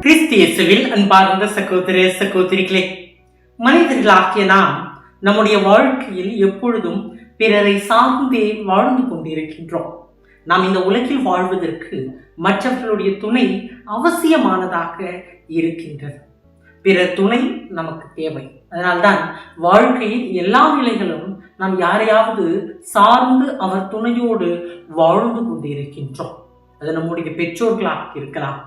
கிறிஸ்து இயேசுவில் அன்பார்ந்த சகோதர சகோதரிகளே, மனிதர்களாகிய நாம் நம்முடைய வாழ்க்கையில் எப்பொழுதும் பிறரை சார்ந்தே வாழ்ந்து கொண்டிருக்கின்றோம். நாம் இந்த உலகில் வாழ்வதற்கு மற்றவர்களுடைய துணை அவசியமானதாக இருக்கின்றது. பிறர் துணை நமக்கு தேவை. அதனால்தான் வாழ்க்கையில் எல்லா நிலைகளும் நாம் யாரையாவது சார்ந்து அவர் துணையோடு வாழ்ந்து கொண்டிருக்கின்றோம். அது நம்முடைய பெற்றோர்களாக இருக்கலாம்,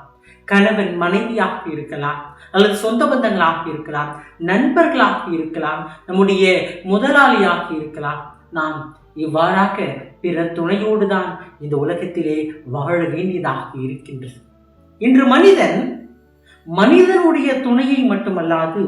கணவன் மனைவியாக இருக்கலாம், அல்லது சொந்த பந்தங்களாக இருக்கலாம், நண்பர்களாக இருக்கலாம், நம்முடைய முதலாளியாக இருக்கலாம். நாம் இவ்வாறாக பிற துணையோடு தான் இந்த உலகத்திலே வாழ வேண்டியதாக இருக்கின்றது. இன்று மனிதனுடைய துணையை மட்டுமல்லாது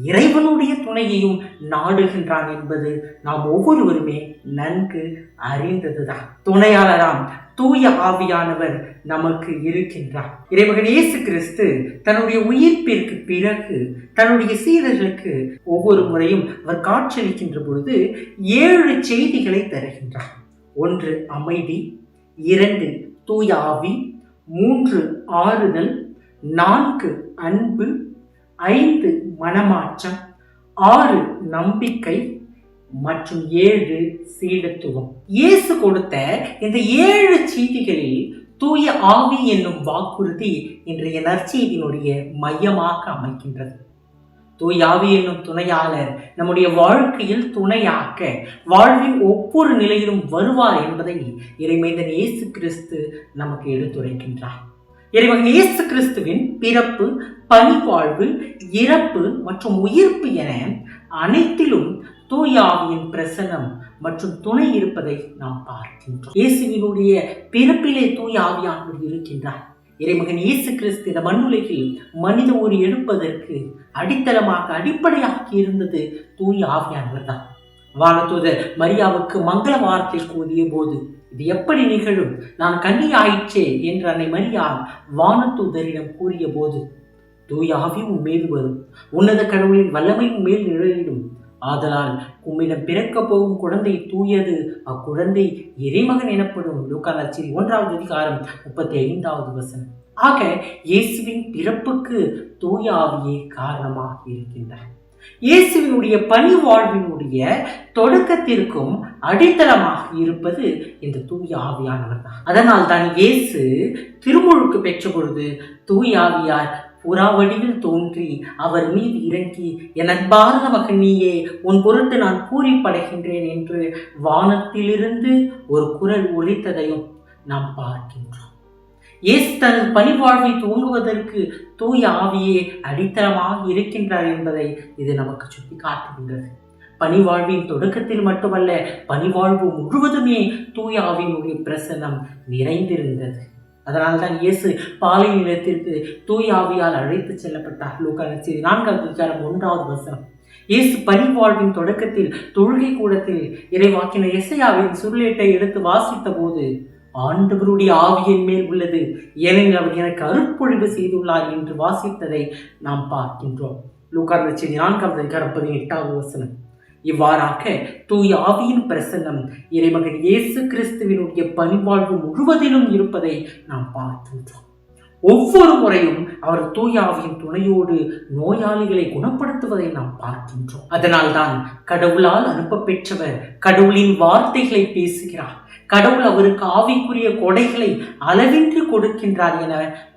இறைவனுடைய துணையையும் நாடுகின்றான் என்பது நாம் ஒவ்வொருவருமே நன்கு அறிந்ததுதான். துணையாளராம் தூய ஆவியானவர் நமக்கு இருக்கின்றார். இறைமகன் இயேசு கிறிஸ்து தன்னுடைய உயிர்ப்பிற்கு பிறகு தன்னுடைய சீடர்களுக்கு ஒவ்வொரு முறையும் அவர் காட்சியளிக்கின்ற பொழுது 7 செய்திகளை தருகின்றார். 1 அமைதி, 2 தூய ஆவி, 3 ஆறுதல், 4 அன்பு, 5 மனமாற்றம், 6 நம்பிக்கை மற்றும் 7 சீடத்துவம். இயேசு கொடுத்த இந்த 7 செய்திகளில் தூய ஆவி என்னும் வாக்குறுதி இன்றைய நற்செய்தியினுடைய மையமாக அமைக்கின்றது. தூய ஆவி என்னும் துணையாளர் நம்முடைய வாழ்க்கையில் துணையாக்க வாழ்வின் ஒவ்வொரு நிலையிலும் வருவார் என்பதை இறைமைந்தன் இயேசு கிறிஸ்து நமக்கு எடுத்துரைக்கின்றார். இறைமகன் இயேசு கிறிஸ்துவின் பிறப்பு, பணிவாழ்வு, இறப்பு மற்றும் உயிர்ப்பு என அனைத்திலும் தூய ஆவியின் பிரசன்னம் மற்றும் துணை இருப்பதை நாம் பார்க்கின்றோம். இயேசுவினுடைய பிறப்பிலே தூய ஆவியானவர் இருக்கின்றார். இறைமகன் இயேசு கிறிஸ்து இந்த மண்ணுலகில் மனித ஊர் எடுப்பதற்கு அடிப்படையாக இருந்தது தூய ஆவியானவர் தான். வானதூதர் மரியாவுக்கு மங்கள வார்த்தை கூறிய போது இது எப்படி நிகழும், நான் கன்னி ஆயிற்றே என்று அன்னை மரியா வானதூதரிடம் கூறிய போது, தூய ஆவி உன் மீது வரும், உன்னத கடவுளின் வல்லமை மேல் நிழலிடும், ஆதலால் உம்மிடம் பிறக்க போகும் குழந்தை தூயது, அக்குழந்தை இறைமகன் எனப்படும். லூக்கா நற்செய்தி 1ஆம் அதிகாரம் 35வது வசனம். ஆக இயேசுவின் பிறப்புக்கு தூய ஆவியே காரணமாக இருக்கின்றார். இயேசுவினுடைய பணி வாழ்வினுடைய தொடக்கத்திற்கும் அடித்தளமாக இருப்பது இந்த தூய ஆவியானவர் தான். அதனால் தான் இயேசு திருமுழுக்கு பெற்ற பொழுது தூய ஆவியார் புறா வடிவில் தோன்றி அவர் மீது இறங்கி, என் அன்பார்ந்த மகன் நீயே, உன் பொருட்டு நான் பூரிப்படைகின்றேன் என்று வானத்திலிருந்து ஒரு குரல் ஒலித்ததையும் நாம் பார்க்கின்றோம். இயேசு தனது பணிவாழ்வை துவங்குவதற்கு தூய ஆவியே அடித்தளமாக இருக்கின்றார் என்பதை இது நமக்கு சுட்டி காட்டுகின்றது. பணிவாழ்வின் தொடக்கத்தில் மட்டுமல்ல, பணிவாழ்வு முழுவதுமே தூய ஆவியினுடைய பிரசன்னம் நிறைந்திருந்தது. அதனால்தான் இயேசு பாலை நிலத்திற்கு தூய ஆவியால் அழைத்து செல்லப்பட்டார். லூக்கா நற்செய்தி 4ஆம் அதிகாரம் 1வது வசனம். இயேசு பணிவாழ்வின் தொடக்கத்தில் தொழுகை கூடத்தில் இறைவாக்கினர் எசையாவின் சுருளேட்டை எடுத்து வாசித்த போது, ஆண்டவருடைய ஆவியின் மேல் உள்ளது, ஏனெனில் அவர் எனக்கு அருட்பொழிவு செய்துள்ளார் என்று வாசித்ததை நாம் பார்க்கின்றோம். லூக்கா நற்செய்தி 4ஆம் அதிகாரம் 18வது வசனம். இவ்வாறாக தூய ஆவியின் பிரசன்னம் இறைமகன் இயேசு கிறிஸ்துவினுடைய பணிவாழ்வு முழுவதிலும் இருப்பதை நாம் பார்க்கின்றோம். ஒவ்வொரு முறையும் அவர் தூய ஆவியின் துணையோடு நோயாளிகளை குணப்படுத்துவதை நாம் பார்க்கின்றோம். அதனால்தான் கடவுளால் அனுப்ப பெற்றவர் கடவுளின் வார்த்தைகளை பேசுகிறார். கடவுள் அவருக்கு ஆவிக்குரிய கொடைகளை அளவின்றி கொடுக்கின்றார் என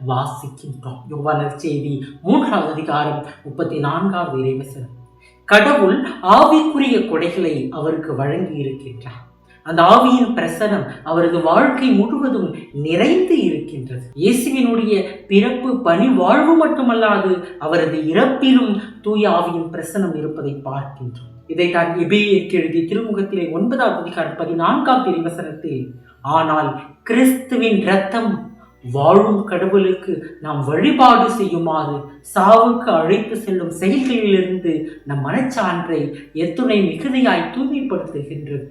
வாசிக்கின்றோம். யோவான் நற்செய்தி 3ஆம் அதிகாரம் 34வது இறைவசனம். கடவுள் ஆவிக்குரிய கொடைகளை அவருக்கு வழங்கி இருக்கின்றார். அந்த ஆவியின் பிரசனம் அவரது வாழ்க்கை முழுவதும் நிறைந்து இருக்கின்றது. இயேசுவினுடைய பிறப்பு, பணி வாழ்வு மட்டுமல்லாது அவரது இறப்பிலும் தூய ஆவியின் பிரசனம் இருப்பதை பார்க்கின்றோம். இதைத்தான் எபிரேயருக்கு எழுதிய திருமுகத்திலே 9ஆம் அதிகாரம் 14ஆம் இறைவசனத்தில், ஆனால் கிறிஸ்துவின் இரத்தம் வாழும் கடவுளுக்கு நாம் வழிபாடு செய்யுமாறு சாவுக்கு அழைத்து செல்லும் செயல்களிலிருந்து நம் மனச்சான்றை எத்துணை மிகுதியாய் தூய்மைப்படுத்துகின்றது.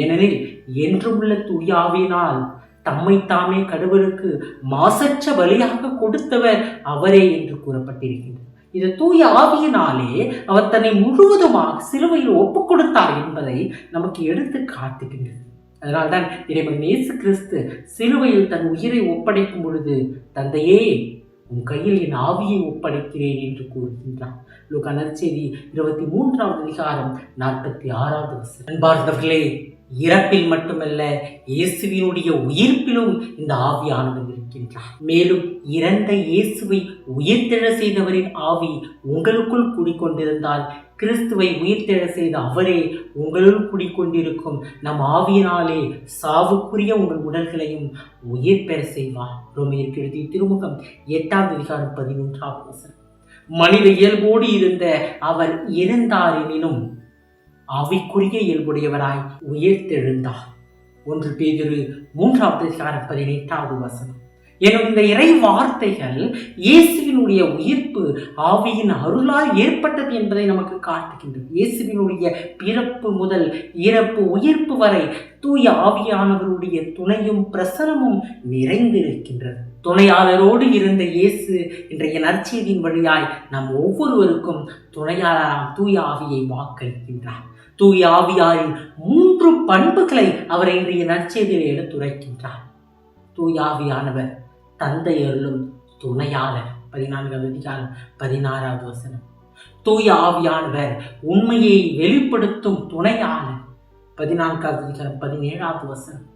ஏனெனில் என்றுமுள்ள தூய ஆவியினால் தம்மை தாமே கடவுளுக்கு மாசற்ற பலியாக கொடுத்தவர் அவரே என்று கூறப்பட்டிருக்கின்றது. இது தூய ஆவியினாலே அவர் தன்னை முழுவதுமாக சிலுவையில் ஒப்புக் கொடுத்தார் என்பதை நமக்கு எடுத்து காட்டுகின்றது. அதனால்தான் இறைவன் இயேசு கிறிஸ்து சிலுவையில் தன் உயிரை ஒப்படைக்கும் பொழுது, தந்தையே உன் கையில் என் ஆவியை ஒப்படைக்கிறேன் என்று கூறுகின்றார். லூக்கா நற்செய்தி 23வது அதிகாரம் 46வது வசனம். அன்பார்ந்தவர்களே, இறப்பில் மட்டுமல்ல, இயேசுவினுடைய உயிர்ப்பிலும் இந்த ஆவியானவர் இருக்கின்றார். மேலும் இறந்த இயேசுவை உயிர்த்தெழ செய்தவரின் ஆவி உங்களுக்குள் குடிக்கொண்டிருந்தால், கிறிஸ்துவை உயிர்த்தெழ செய்த அவரே உங்களுள் குடிக்கொண்டிருக்கும் நம் ஆவியினாலே சாவுக்குரிய உங்கள் உடல்களையும் உயிர் பெற செய்வார். ரோமையருக்கு எழுதிய திருமுகம் 8வது அதிகாரம் 11வது வசனம். மனித இயல்போடு இருந்த அவர் இறந்தார் எனினும் ஆவிக்குரிய இயல்புடையவராய் உயிர்த்தெழுந்தார். 1 பேதுரு 3வது அதிகாரம் 18வது வசனம். எனும் இந்த இறை வார்த்தைகள் இயேசுவினுடைய உயிர்ப்பு ஆவியின் அருளால் ஏற்பட்டது என்பதை நமக்கு காட்டுகின்றது. இயேசுவினுடைய பிறப்பு முதல் இறப்பு உயிர்ப்பு வரை தூய ஆவியானவருடைய துணையும் பிரசனமும் நிறைந்திருக்கின்றது. துணையாளரோடு இருந்த இயேசு இன்றைய நற்செய்தியின் வழியாய் நம் ஒவ்வொருவருக்கும் துணையாளராம் தூய ஆவியை வாக்களிக்கின்றார். தூய ஆவியாரின் 3 பண்புகளை அவர் இன்றைய நற்செய்தியில் எடுத்துரைக்கின்றார். தூய ஆவியானவர் தந்தை அருளும் துணையாளர். 14வது அதிகாரம் 16வது வசனம். தூய ஆவியானவர் உண்மையை வெளிப்படுத்தும் துணையாளர். 14வது அதிகாரம் 17வது வசனம்.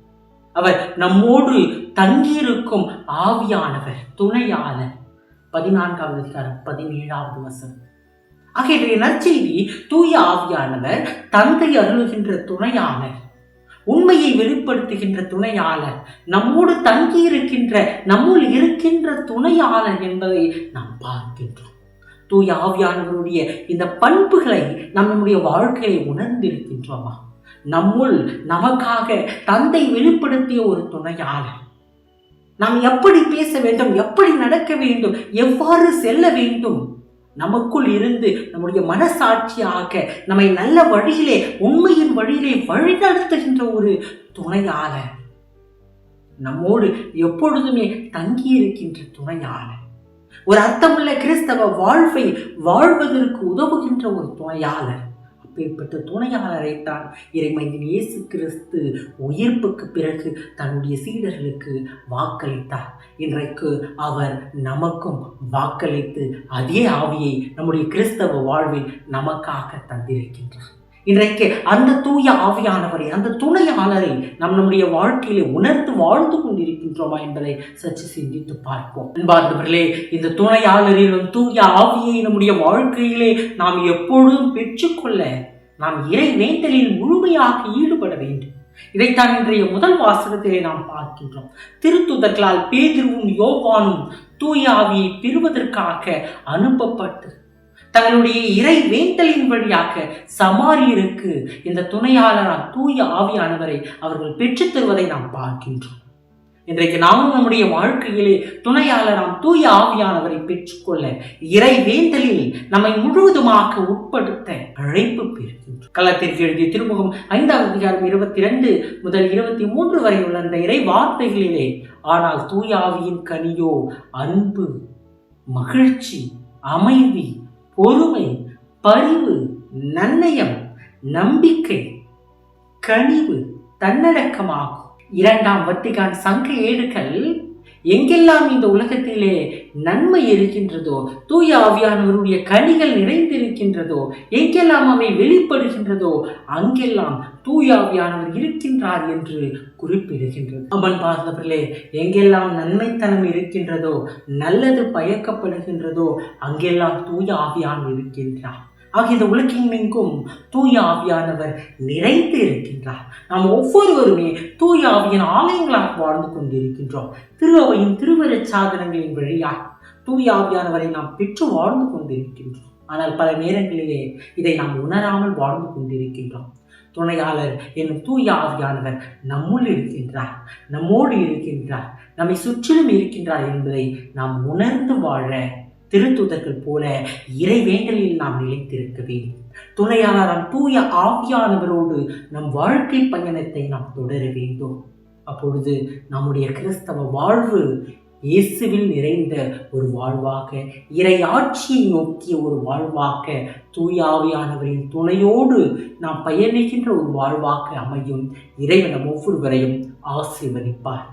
அவர் நம்மோடு தங்கியிருக்கும் ஆவியானவர் துணையாளர். 14வது அதிகாரம் 17வது வசனம். ஆகிய நற்செய்தி தூய ஆவியானவர் தந்தை அருளுகின்ற துணையாளர், உண்மையை வெளிப்படுத்துகின்ற துணையாளர், நம்மோடு தங்கி இருக்கின்ற நம்முள் இருக்கின்ற துணையாளர் என்பதை நாம் பார்க்கின்றோம். தூய ஆவியானவருடைய இந்த பண்புகளை நம்முடைய வாழ்க்கையை உணர்ந்திருக்கின்றோமா? நம்முள் நமக்காக தந்தை வெளிப்படுத்திய ஒரு துணையாளர். நாம் எப்படி பேச வேண்டும், எப்படி நடக்க வேண்டும், எவ்வாறு செல்ல வேண்டும், நமக்குள் இருந்து நம்முடைய மனசாட்சியாக நம்மை நல்ல வழியிலே உண்மையின் வழியிலே வழிநடத்துகின்ற ஒரு துணையாளர், நம்மோடு எப்பொழுதுமே தங்கியிருக்கின்ற துணையாளர், ஒரு அர்த்தமுள்ள கிறிஸ்தவ வாழ்வை வாழ்வதற்கு உதவுகின்ற ஒரு துணையாளர். அப்பேற்பட்ட துணையாளரைத்தான் இறைமையின் இயேசு கிறிஸ்து உயிர்ப்புக்கு பிறகு தன்னுடைய சீடர்களுக்கு வாக்களித்தார். இன்றைக்கு அவர் நமக்கும் வாக்களித்து அதே ஆவியை நம்முடைய கிறிஸ்தவ வாழ்வில் நமக்காக தந்திருக்கின்றார். இன்றைக்கு அந்த தூய ஆவியானவரை, அந்த துணையாளரை நம்முடைய வாழ்க்கையிலே உணர்ந்து வாழ்ந்து கொண்டிருக்கின்றோமா என்பதை சற்று சிந்தித்து பார்ப்போம். அன்பார்ந்தவர்களே, இந்த துணையாளரிலும் தூய ஆவியை நம்முடைய வாழ்க்கையிலே நாம் எப்பொழுதும் பெற்றுக்கொள்ள நாம் இறை வேண்டலில் முழுமையாக ஈடுபட வேண்டும். இதைத்தான் இன்றைய முதல் வாசகத்திலே நாம் பார்க்கின்றோம். திருத்தூதர்களால் பேதுருவும் யோவானும் தூய ஆவியை பெறுவதற்காக அனுப்பப்பட்டு தங்களுடைய இறை வேண்டலின் வழியாக சமாரியருக்கு இந்த துணையாளரால் தூய ஆவியானவரை அவர்கள் பெற்றுத் தருவதை நாம் பார்க்கின்றோம். இன்றைக்கு நாமும் நம்முடைய வாழ்க்கையிலே துணையாளராம் தூய ஆவியானவரை பெற்றுக்கொள்ள இறை வேண்டலில் நம்மை முழுவதுமாக உட்படுத்த அழைப்பு பெறுகின்றோம். கலத்திற்கு எழுதிய திருமுகம் 5வது அதிகாரம் 22 முதல் 23 வரை உள்ள அந்த இறை வார்த்தைகளிலே, ஆனால் தூய ஆவியின் கனியோ அன்பு, மகிழ்ச்சி, அமைதி, பொறுமை, பரிவு, நன்னயம், நம்பிக்கை, கனிவு, தன்னடக்கமாகும். 2ஆம் வத்திக்கான் சங்க ஏடுகள் எங்கெல்லாம் இந்த உலகத்திலே நன்மை இருக்கின்றதோ, தூய ஆவியானவருடைய கனிகள் நிறைந்திருக்கின்றதோ, எங்கெல்லாம் அவை வெளிப்படுகின்றதோ அங்கெல்லாம் தூய ஆவியானவர் இருக்கின்றார் என்று குறிப்பிடுகின்றது. அவன் பார்த்தவர்களே, எங்கெல்லாம் நன்மைத்தனம் இருக்கின்றதோ, நல்லது பயக்கப்படுகின்றதோ அங்கெல்லாம் தூய ஆவியானவர் இருக்கின்றார். ஆகிய இந்த உலகெங்கும் தூய ஆவியானவர் நிறைந்து இருக்கின்றார். நாம் ஒவ்வொருவருமே தூய ஆவியின் ஆலயங்களாக வாழ்ந்து கொண்டிருக்கின்றோம். திரு அவையின் திருவருட் சாதனங்களின் வழியாக தூய ஆவியானவரை நாம் பெற்று வாழ்ந்து கொண்டிருக்கின்றோம். ஆனால் பல நேரங்களிலே இதை நாம் உணராமல் வாழ்ந்து கொண்டிருக்கின்றோம். துணையாளர் என்னும் தூய ஆவியானவர் நம்முள் இருக்கின்றார், நம்மோடு இருக்கின்றார், நம்மை சுற்றிலும் இருக்கின்றார் என்பதை நாம் உணர்ந்து வாழ திருத்தூதர்கள் போல இறை வேண்டலில் நாம் நிலைத்திருக்க வேண்டும். துணையாளராம் தூய ஆவியானவரோடு நம் வாழ்க்கை பயணத்தை நாம் தொடர வேண்டும். அப்பொழுது நம்முடைய கிறிஸ்தவ வாழ்வு இயேசுவில் நிறைந்த ஒரு வாழ்வாக, இறை ஆட்சியை நோக்கிய ஒரு வாழ்வாக, தூய ஆவியானவரின் துணையோடு நாம் பயணிக்கின்ற ஒரு வாழ்வாக அமையும். இறைவன் நம் ஒவ்வொருவரையும் ஆசீர்வதிப்பார்.